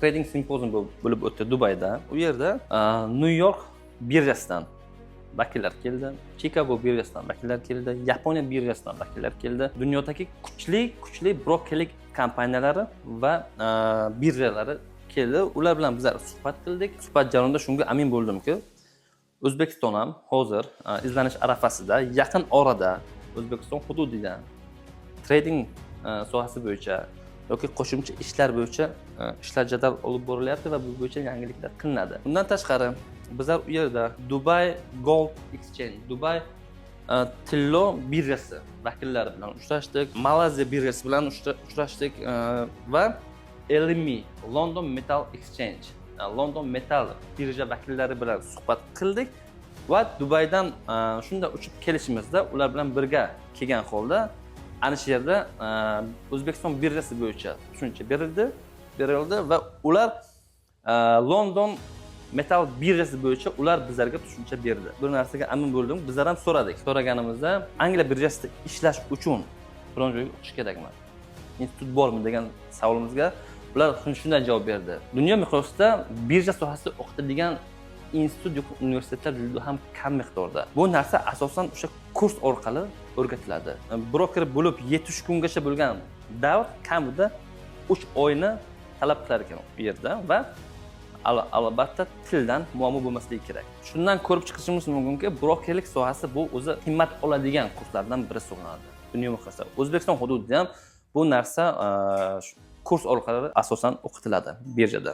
trading simpozium bo'lib o'tdi Dubayda. U yerda New York birjasidan vakillar keldi, Chicago birjasidan vakillar keldi, Yaponiya birjasidan vakillar keldi. Dunyodagi kuchli brokerlik kompaniyalari va birjalari keldi. Ular bilan bizlar suhbat qildik. Suhbat jarayonida shunga amin bo'ldimki, O'zbekiston ham hozir izlanish arafasida, yaqin orada O'zbekiston hududida trading sohasi bo'yicha yoki qo'shimcha ishlar bo'yicha ishlar jadal olib borilyapti va bu bo'yicha yangiliklar qilinadi. Bundan tashqari bizlar u yerda Dubai Gold Exchange, Dubai Tillo birjasi vakillari bilan uchrashdik, Malayziya birjasi bilan uchrashdik va LME London Metal Exchange, London Metal birja vakillari bilan suhbat qildik va Dubaydan shunda uchib kelishimizda ular bilan birga kelgan holda ana shu yerda O'zbekiston birjasi bo'yicha tushuncha berildi va ular London Metal birjasi bo'yicha ular bizlarga tushuncha berdi. Bir narsaga amin bo'ldim. Bizlar ham so'radik. So'raganimizda Angliya birjasida ishlash uchun biron joyga o'qish kerakmi? Institut bormi degan savolimizga ular shunday javob berdi. Dunyo miqyosida birja sohasida o'qitadigan institut yoki universitetlar juda ham kam miqdorda. Bu narsa asosan o'sha kurs orqali o'rgatiladi. Broker bo'lib 70 kungacha bo'lgan davr kamida 3 oyni talab qilar ekan u yerda va albatta tildan muammo bo'lmasligi kerak. Shundan ko'rib chiqishimiz mumkinki, brokerlik sohasi bu o'zi qimmat oladigan kurslardan biri hisoblanadi. Dunyo miqyosida. O'zbekiston hududida ham bu narsa kurs orqali asosan o'qitiladi birjada.